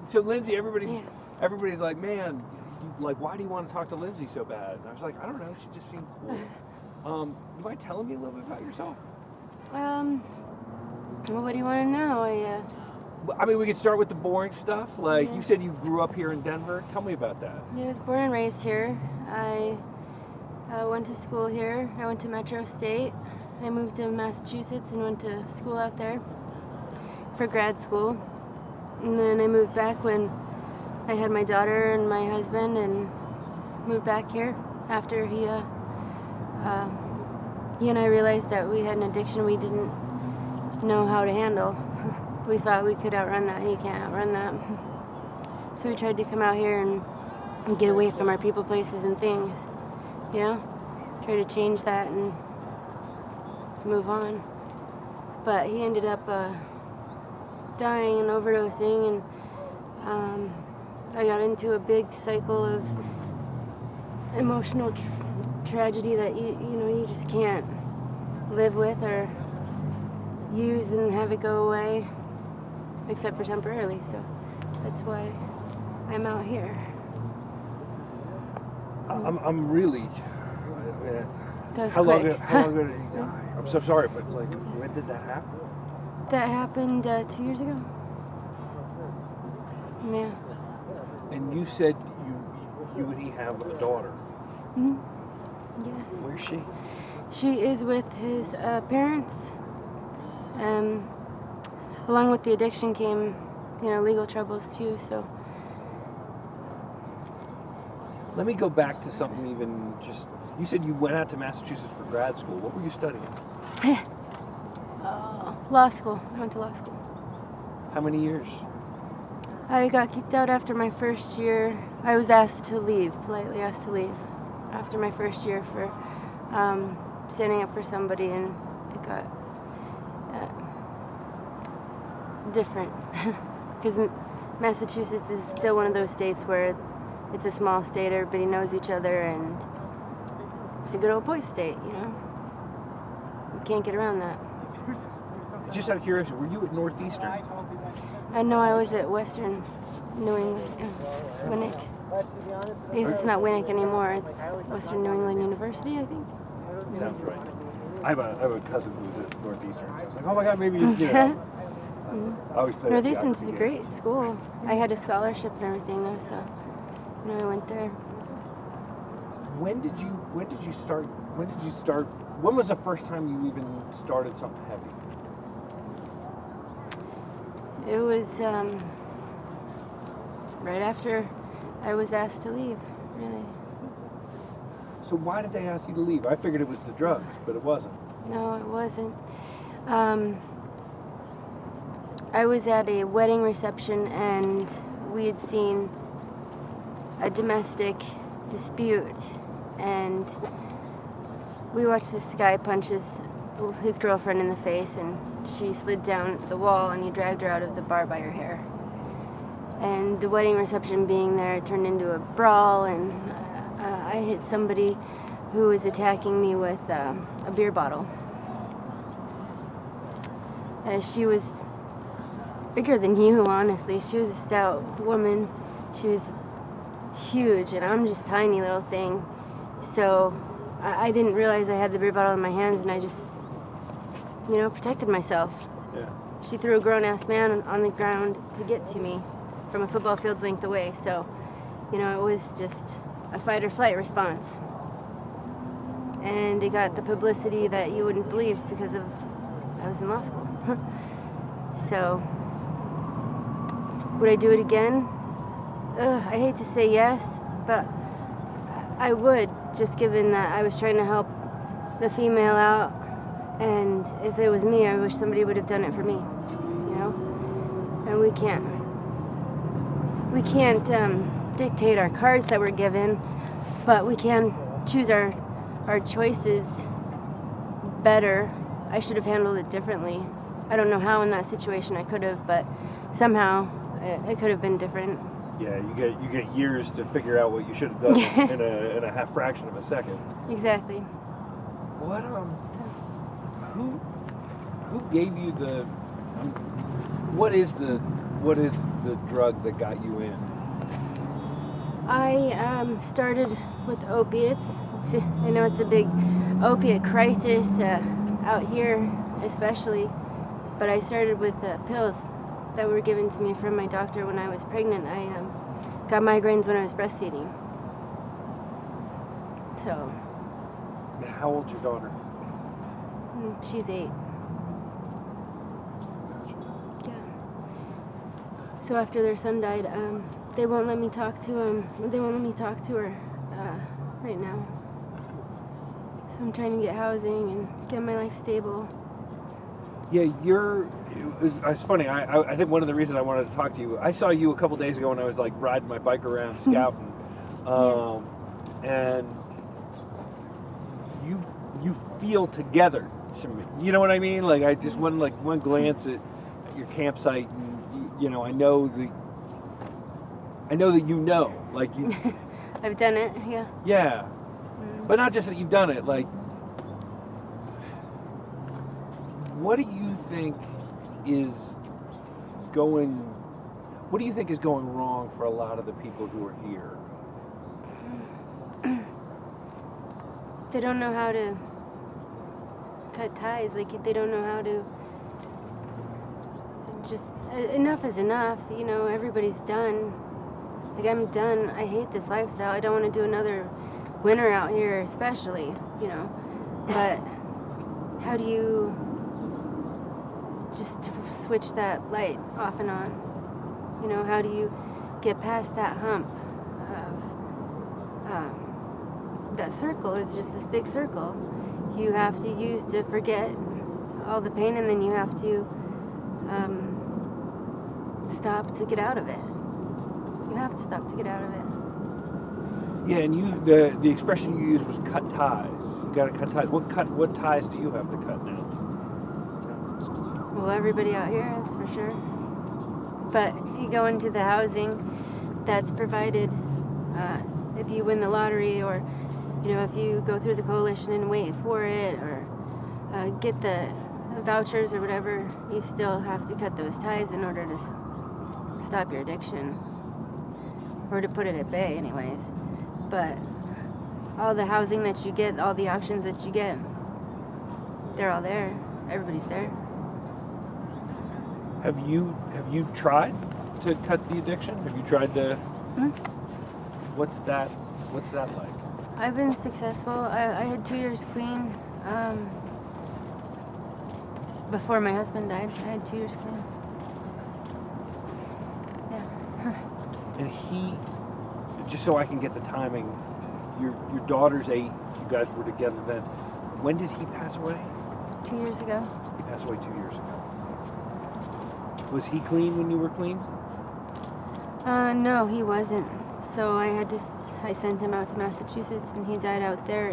So Lindsay, everybody's Yeah. everybody's like, man, like, why do you want to talk to Lindsay so bad? And I was like, I don't know, she just seemed cool. You mind telling me a little bit about yourself? Well, what do you want to know? I mean, we could start with the boring stuff. Like, Yeah. you said you grew up here in Denver. Tell me about that. I was born and raised here. I went to school here. I went to Metro State. I moved to Massachusetts and went to school out there for grad school. And then I moved back when I had my daughter and my husband, and moved back here after he and I realized that we had an addiction we didn't know how to handle. We thought we could outrun that, and you can't outrun that. So we tried to come out here and get away from our people, places, and things, you know? Try to change that and move on. But he ended up dying and overdosing, and I got into a big cycle of emotional tragedy that you just can't live with or use and have it go away, except for temporarily. So that's why I'm out here. I'm really. That was How long quick. ago did he die? I'm so sorry, but like, when did that happen? That happened 2 years ago. Yeah. And you said you and he have a daughter. Mm-hmm. Yes. Where's she? She is with his parents. Along with the addiction came, legal troubles too. So. Let me go back to something even just. You said you went out to Massachusetts for grad school. What were you studying? Law school. I went to law school. How many years? I got kicked out after my first year. I was asked to leave, politely asked to leave, after my first year for standing up for somebody, and it got different. Because Massachusetts is still one of those states where it's a small state, everybody knows each other, and it's a good old boy state, You can't get around that. Just out of curiosity, were you at Northeastern? I know I was at Western New England, Winnick. I guess it's not Winnick anymore, it's Western New England University, I think. Sounds right. I have a cousin who was at Northeastern. So I was like, oh my God, maybe I always played Northeastern's a great school. I had a scholarship and everything though, so I went there. When did you start? When was the first time you even started something heavy? It was right after I was asked to leave, really. So why did they ask you to leave? I figured it was the drugs, but it wasn't. No, it wasn't. I was at a wedding reception, and we had seen a domestic dispute, and we watched this guy punch his girlfriend in the face, and she slid down the wall, and he dragged her out of the bar by her hair. And the wedding reception being there turned into a brawl, and I hit somebody who was attacking me with a beer bottle. She was bigger than you, honestly. She was a stout woman. She was huge, and I'm just a tiny little thing. So I didn't realize I had the beer bottle in my hands, and I just, protected myself. Yeah. She threw a grown-ass man on the ground to get to me from a football field's length away. So, it was just a fight-or-flight response. And it got the publicity that you wouldn't believe because I was in law school. So, would I do it again? I hate to say yes, but I would, just given that I was trying to help the female out, and if it was me, I wish somebody would have done it for me, And we can't dictate our cards that we're given, but we can choose our choices better. I should have handled it differently. I don't know how in that situation I could have, but somehow it could have been different. Yeah, you get years to figure out what you should have done in a half fraction of a second. Exactly. What who gave you the what is the what is the drug that got you in? I started with opiates. I know it's a big opiate crisis out here, especially, but I started with pills that were given to me from my doctor when I was pregnant. I got migraines when I was breastfeeding. So. How old's your daughter? She's 8. Yeah. So after their son died, they won't let me talk to him. They won't let me talk to her right now. So I'm trying to get housing and get my life stable. Yeah, it's funny. I think one of the reasons I wanted to talk to you, I saw you a couple days ago when I was like riding my bike around scouting, and you feel together to me. You know what I mean? Like I just one glance at your campsite, and I know that you know, like you. I've done it. Yeah. Yeah, but not just that you've done it. Like, what do you think is going? What do you think is going wrong for a lot of the people who are here? They don't know how to cut ties. Like they don't know how to. Just enough is enough. Everybody's done. Like I'm done. I hate this lifestyle. I don't want to do another winter out here, especially. But how do you just switch that light off and on? How do you get past that hump of that circle? It's just this big circle you have to use to forget all the pain, and then you have to stop to get out of it. You have to stop to get out of it. Yeah, and the expression you used was cut ties. You got to cut ties. What ties do you have to cut now? Well, everybody out here, that's for sure. But you go into the housing that's provided if you win the lottery, or if you go through the coalition and wait for it, or get the vouchers or whatever, you still have to cut those ties in order to stop your addiction, or to put it at bay anyways. But all the housing that you get, all the options that you get, they're all there. Everybody's there. Have you tried to cut the addiction? Have you tried to? What's that like? I've been successful. I had 2 years clean. Before my husband died, I had 2 years clean. Yeah. And he, just so I can get the timing, your daughter's 8. You guys were together then. When did he pass away? 2 years ago. He passed away 2 years ago. Was he clean when you were clean? No, he wasn't. So I sent him out to Massachusetts, and he died out there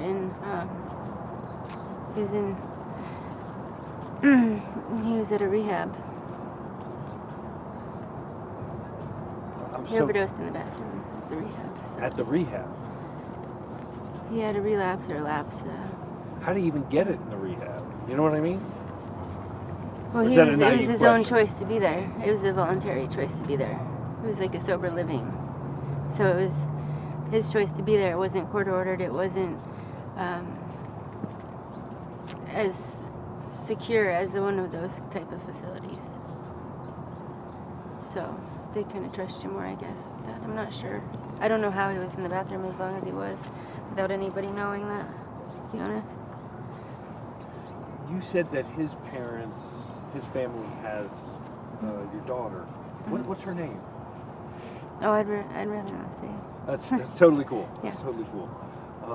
he was at a rehab. He overdosed in the bathroom at the rehab. So. At the rehab? He had a relapse or a lapse. How do you even get it in the rehab? You know what I mean? Well, it was his own choice to be there. It was a voluntary choice to be there. It was like a sober living. So it was his choice to be there. It wasn't court ordered. It wasn't as secure as one of those type of facilities. So they kind of trust you more, I guess, with that. I'm not sure. I don't know how he was in the bathroom as long as he was without anybody knowing that, to be honest. You said that his family has your daughter. What's her name? Oh, I'd rather not say. That's totally cool. Yeah. That's totally cool.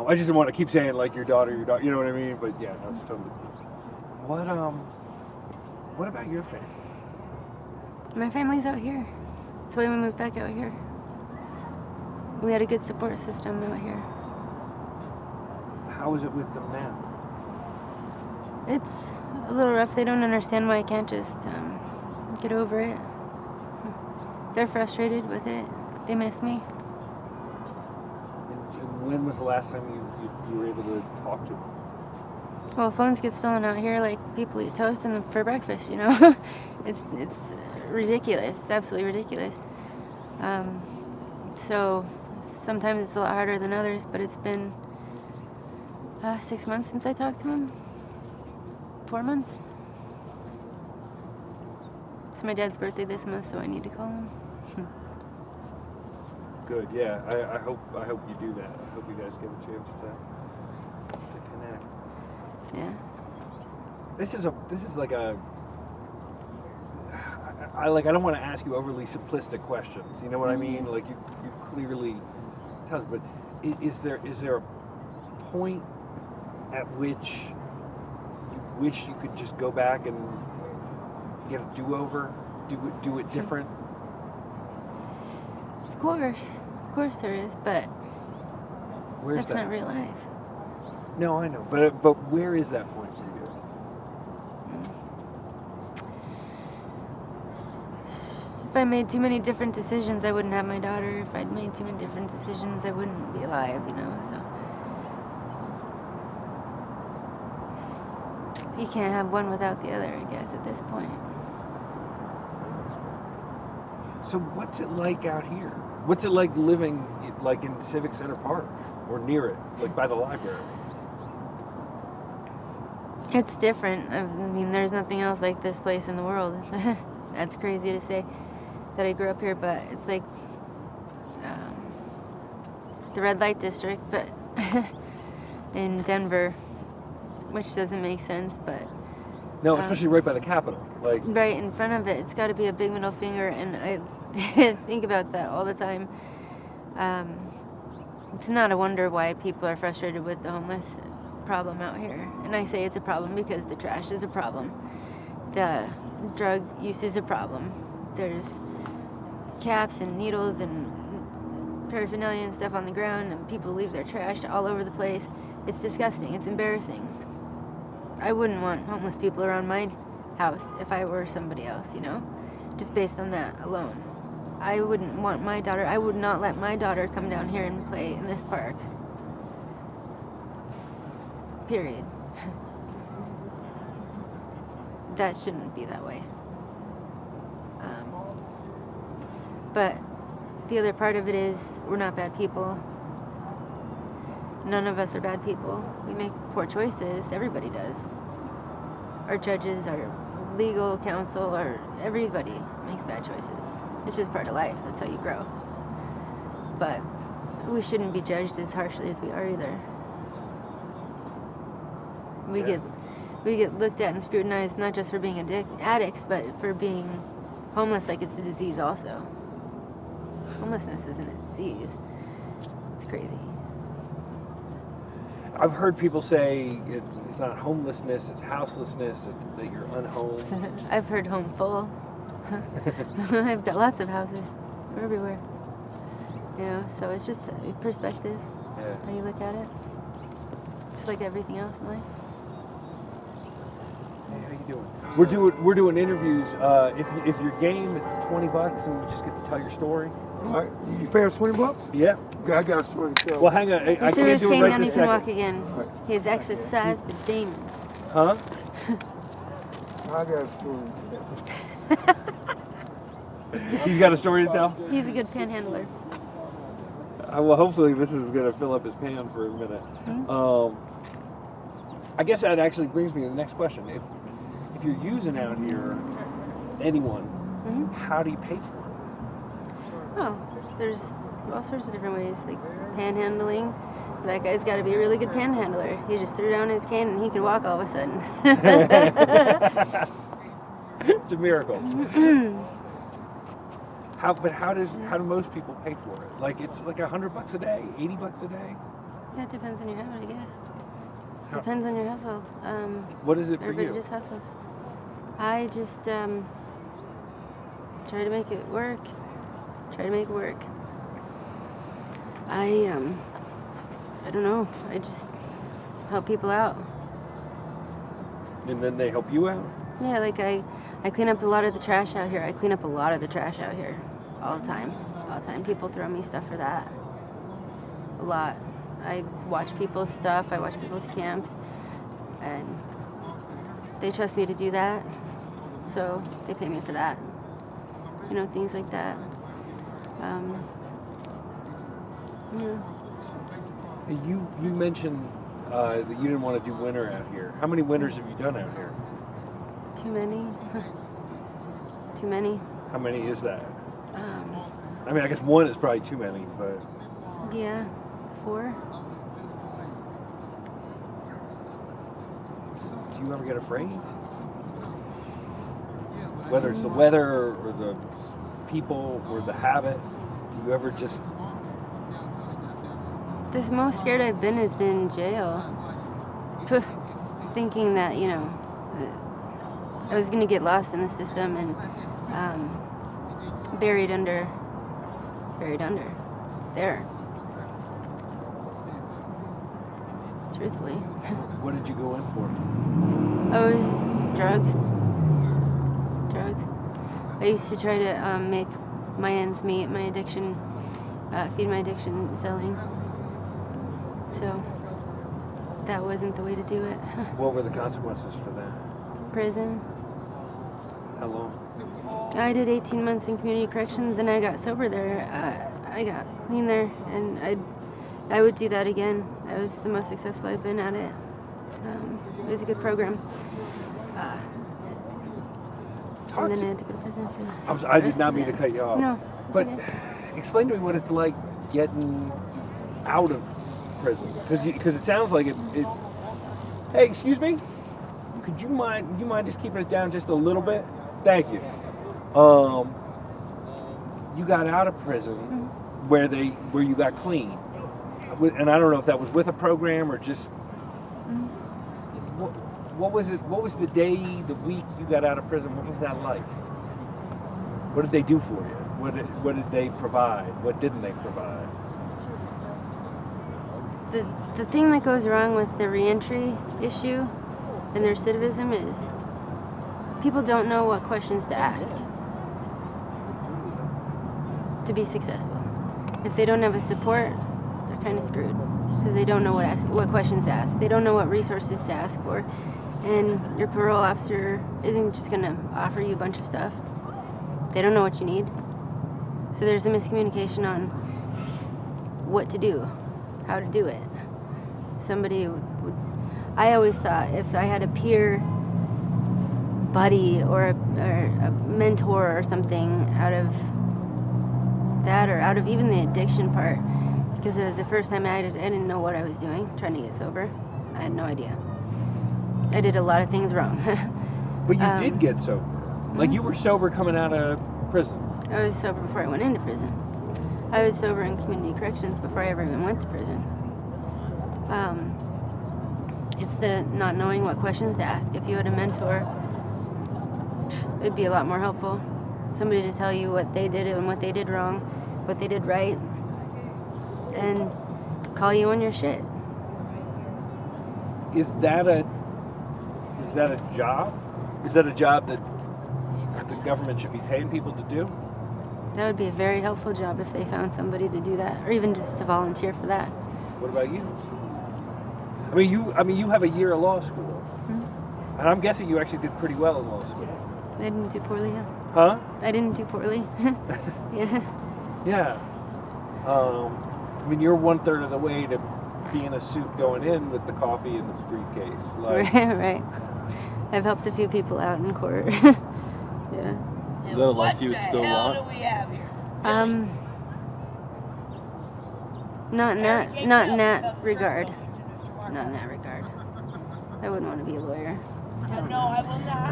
I just didn't want to keep saying like your daughter, you know what I mean? But yeah, that's totally cool. What about your family? My family's out here. That's why we moved back out here. We had a good support system out here. How is it with them now? It's a little rough. They don't understand why I can't just get over it. They're frustrated with it. They miss me. And when was the last time you were able to talk to them? Well, phones get stolen out here like people eat toast for breakfast, It's ridiculous. It's absolutely ridiculous. So sometimes it's a lot harder than others, but it's been 6 months since I talked to him. 4 months. It's my dad's birthday this month, so I need to call him. Good. Yeah. I hope you do that. I hope you guys get a chance to connect. Yeah. This is like a. I don't want to ask you overly simplistic questions. You know what I mean? Like you clearly tell us, but is there a point at which you wish you could just go back and get a do-over, do it different? Of course there is, but Where's that's that? not real life. No, I know, but where is that point for you? If I made too many different decisions, I wouldn't have my daughter. If I'd made too many different decisions, I wouldn't be alive, So you can't have one without the other, I guess, at this point. So what's it like out here? What's it like living like in Civic Center Park or near it, like by the library? It's different. I mean, there's nothing else like this place in the world. That's crazy to say that I grew up here, but it's like the red light district, but in Denver, which doesn't make sense, but No, especially right by the Capitol. Like right in front of it, it's got to be a big middle finger, and I think about that all the time. It's not a wonder why people are frustrated with the homeless problem out here. And I say it's a problem because the trash is a problem. The drug use is a problem. There's caps and needles and paraphernalia and stuff on the ground, and people leave their trash all over the place. It's disgusting. It's embarrassing. I wouldn't want homeless people around my house if I were somebody else, just based on that alone. I wouldn't want my daughter, I would not let my daughter come down here and play in this park. Period. That shouldn't be that way. But the other part of it is we're not bad people. None of us are bad people. We make poor choices. Everybody does. Our judges, our legal counsel, everybody makes bad choices. It's just part of life. That's how you grow. But we shouldn't be judged as harshly as we are either. We get looked at and scrutinized not just for being addicts, but for being homeless like it's a disease also. Homelessness isn't a disease. It's crazy. I've heard people say it's not homelessness, it's houselessness, that you're unhomed. I've heard home full. I've got lots of houses. We're everywhere. So it's just a perspective, how you look at it. Just like everything else in life. Hey, how you doing? We're doing interviews. If you're game, it's $20 and you just get to tell your story. All right. You pay us $20? Yeah. Okay, I got a story to tell. Well, hang on. I He threw can't his do it cane right down, he this can second. walk again. He has exercised the demons. Huh? I got a story to tell. He's got a story to tell? He's a good panhandler. Well, hopefully this is going to fill up his pan for a minute. I guess that actually brings me to the next question. If you're using out here, anyone, how do you pay for it? Oh, there's all sorts of different ways, like panhandling. That guy's got to be a really good panhandler. He just threw down his cane and he could walk all of a sudden. It's a miracle. How do most people pay for it? Like it's like $100 a day, $80 a day? Yeah, it depends on your habit, I guess. Depends on your hustle. What is it for Everybody you? just hustles. I just try to make it work. I don't know. I just help people out. And then they help you out? Yeah, like I clean up a lot of the trash out here. All the time. People throw me stuff for that. A lot. I watch people's stuff. I watch people's camps. And they trust me to do that. So they pay me for that. things like that. Yeah. You mentioned that you didn't want to do winter out here. How many winters have you done out here? Too many. Too many. How many is that? I mean, I guess one is probably too many, but Yeah, 4. do you ever get afraid? Whether it's the weather or the people or the habit, do you ever just... The most scared I've been is in jail. Thinking that, I was going to get lost in the system and buried under there. Truthfully. What did you go in for? Oh, it was just drugs. I used to try to make my ends meet, my addiction, feed my addiction selling. So that wasn't the way to do it. What were the consequences for that? Prison. How long? I did 18 months in community corrections, and I got sober there. I got clean there, and I would do that again. I was the most successful I've been at it. It was a good program. And then I had to go to prison for that. I did not mean to cut you off. No, it's But okay. explain to me what it's like getting out of prison, because it sounds like it. Hey, excuse me. Would you mind just keeping it down just a little bit? Thank you. You got out of prison where you got clean, and I don't know if that was with a program or just. What was it? What was the day, the week you got out of prison? What was that like? What did they do for you? What did they provide? What didn't they provide? The thing that goes wrong with the reentry issue and their recidivism is people don't know what questions to ask to be successful. If they don't have a support, they're kind of screwed because they don't know what questions to ask. They don't know what resources to ask for, and your parole officer isn't just going to offer you a bunch of stuff. They don't know what you need. So there's a miscommunication on what to do, how to do it. Somebody would I always thought if I had a peer buddy or a mentor or something out of that, or out of even the addiction part, because it was the first time I didn't know what I was doing, trying to get sober. I had no idea. I did a lot of things wrong. But you did get sober. Like you were sober coming out of prison. I was sober before I went into prison. I was sober in community corrections before I ever even went to prison. It's the not knowing what questions to ask. If you had a mentor, it'd be a lot more helpful. Somebody to tell you what they did and what they did wrong, what they did right, and call you on your shit. Is that a job? Is that a job that the government should be paying people to do? That would be a very helpful job if they found somebody to do that, or even just to volunteer for that. What about you? I mean, you have a year of law school, and I'm guessing you actually did pretty well in law school. I didn't do poorly, yeah. Huh? I didn't do poorly. Yeah. Yeah. I mean, you're 1/3 of the way to be in a suit going in with the coffee and the briefcase. Like, Right. I've helped a few people out in court. Yeah. Is that a life you would still want? What the hell do we have here? Not in that regard. Not in that regard. I wouldn't want to be a lawyer. No, I will not.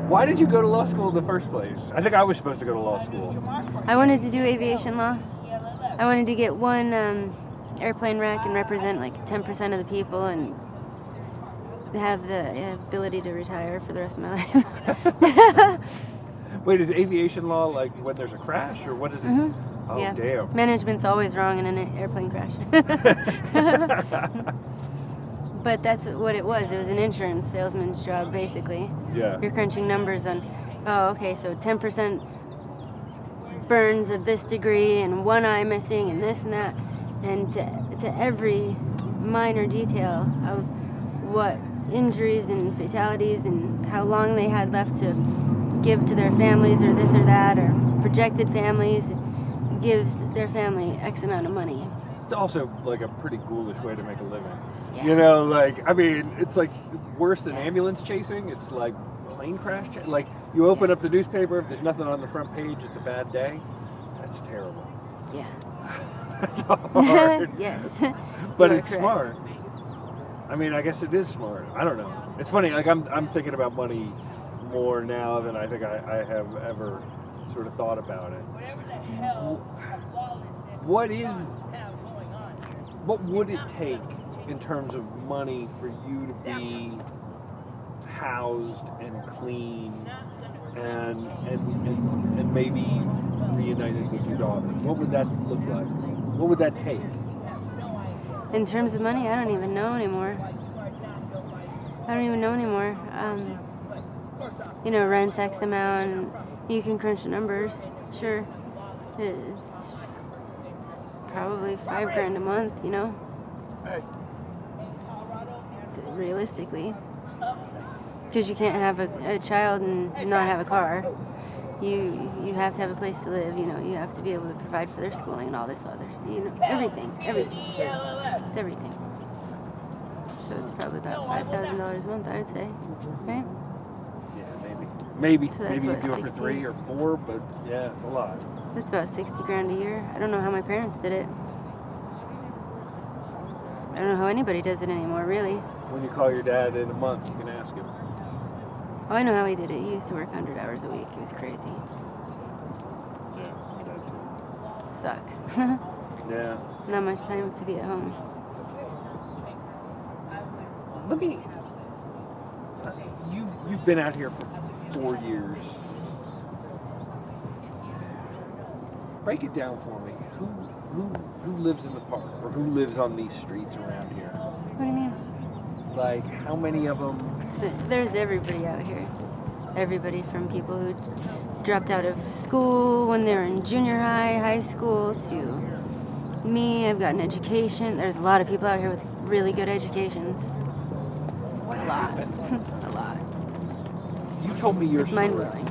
why did you go to law school in the first place? I think I was supposed to go to law school. I wanted to do aviation law. I wanted to get one airplane wreck and represent like 10% of the people and have the ability to retire for the rest of my life. Wait, is aviation law like when there's a crash, or what is it? Oh, Yeah. damn. Management's always wrong in an airplane crash. But that's what it was. It was an insurance salesman's job, basically. Yeah. You're crunching numbers on, oh, okay, so 10% burns of this degree and one eye missing and this and that. And to every minor detail of what injuries and fatalities and how long they had left to give to their families or this or that or projected families, gives their family X amount of money. It's also like a pretty ghoulish way to make a living. Yeah. You know, like, I mean, it's like worse than ambulance chasing. It's like plane crash. Like, you open up the newspaper, if there's nothing on the front page, it's a bad day. That's terrible. Yeah. That's hard. Yes. But You are it's correct. smart. I mean, I guess it is smart. I don't know. It's funny, like, I'm thinking about money more now than I think I have ever sort of thought about it. Whatever the hell lawlessness What is, have going on here. what would it take in terms of money for you to be housed and clean and maybe reunited with your daughter? What would that look like? What would that take? In terms of money, I don't even know anymore. I don't even know anymore. You know, rent's X amount. You can crunch the numbers. Sure. It's probably $5,000 a month, you know? Realistically. Because you can't have a child and not have a car. You have to have a place to live, you know, you have to be able to provide for their schooling and all this other, you know, everything. It's everything. So it's probably about $5,000 a month, I would say, right? Yeah, maybe So that's you what, do it for 60? 3 or 4, but yeah, it's a lot. That's about $60,000 a year. I don't know how my parents did it. I don't know how anybody does it anymore, really. When you call your dad in a month, you can ask him. Oh, I know how he did it. He used to work 100 hours a week. It was crazy. Yeah, my dad too. Sucks. Yeah. Not much time to be at home. Let me. You've been out here for 4 years. Break it down for me. Who lives in the park, or who lives on these streets around here? What do you mean? Like, how many of them? There's everybody out here. Everybody from people who dropped out of school when they were in junior high, high school, to me. I've got an education. There's a lot of people out here with really good educations. What A lot. happened? A lot. You told me your It's story. mind-blowing.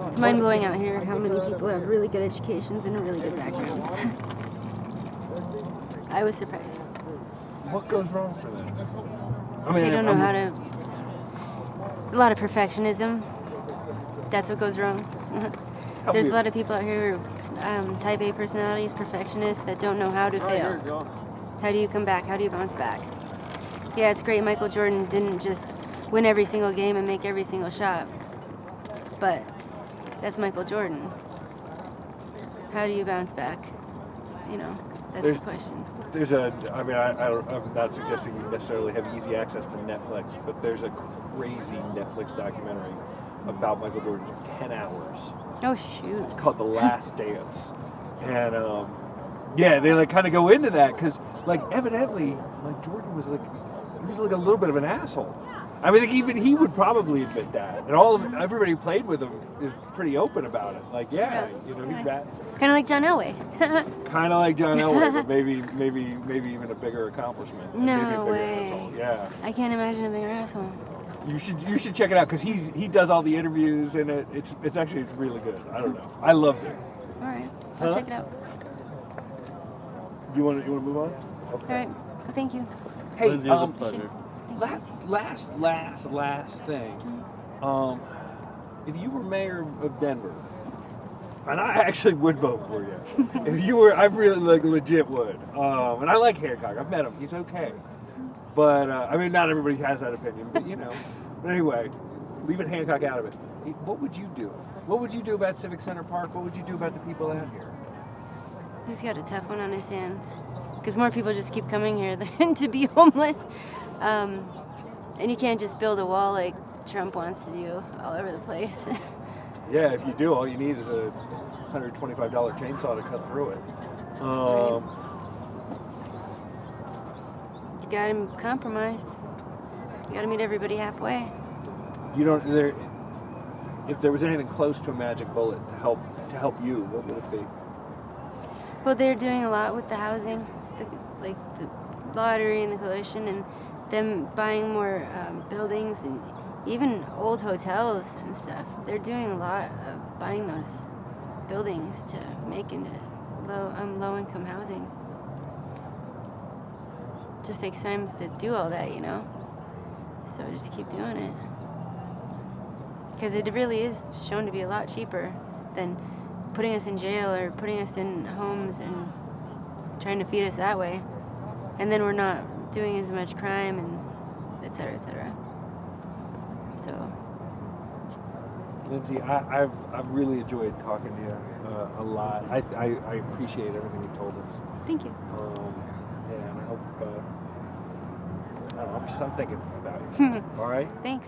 It's mind-blowing out here how many people have really good educations and a really good background. I was surprised. What goes wrong for them? I mean, They don't know how to... A lot of perfectionism. That's what goes wrong. Tell There's me- a lot of people out here who are type A personalities, perfectionists, that don't know how to fail. How do you come back? How do you bounce back? Yeah, it's great Michael Jordan didn't just win every single game and make every single shot. But that's Michael Jordan. How do you bounce back? You know, that's There's- the question. There's a, I mean, I'm not suggesting you necessarily have easy access to Netflix, but there's a crazy Netflix documentary about Michael Jordan, 10 hours. Oh, shoot. It's called The Last Dance. And, yeah, they like kind of go into that because, like, evidently, like, Jordan was like, he was like a little bit of an asshole. I mean, like, even he would probably admit that. And everybody who played with him is pretty open about it. Like, yeah, you know, he's bad. Kind of like John Elway. Kind of like John Elway, but maybe even a bigger accomplishment. No Maybe a bigger way. asshole. Yeah, I can't imagine a bigger asshole. you should check it out because he does all the interviews and it's really good. I don't know, I loved it. All right, I'll Huh? check it out. You want to move on? Okay. All right, well, thank you. Hey, Lindsay, it was a pleasure. last thing. If you were mayor of Denver, and I actually would vote for you. If you were, I really legit would. And I like Hancock. I've met him. He's okay. But I mean, not everybody has that opinion. But you know. But anyway, leaving Hancock out of it. What would you do? What would you do about Civic Center Park? What would you do about the people out here? He's got a tough one on his hands. Because more people just keep coming here than to be homeless. And you can't just build a wall like Trump wants to do all over the place. Yeah, if you do, all you need is a $125 chainsaw to cut through it. You got him compromised. You got to meet everybody halfway. You don't. If there was anything close to a magic bullet to help you, what would it be? Well, they're doing a lot with the housing, like the lottery and the coalition, and them buying more buildings and even old hotels and stuff. They're doing a lot of buying those buildings to make into low income housing. Just takes time to do all that, you know? So just keep doing it. Because it really is shown to be a lot cheaper than putting us in jail or putting us in homes and trying to feed us that way. And then we're not doing as much crime and et cetera, et cetera. So. Lindsay, I've really enjoyed talking to you a lot. I appreciate everything you told us. Thank you. And I hope, I'm thinking about it. All right? Thanks.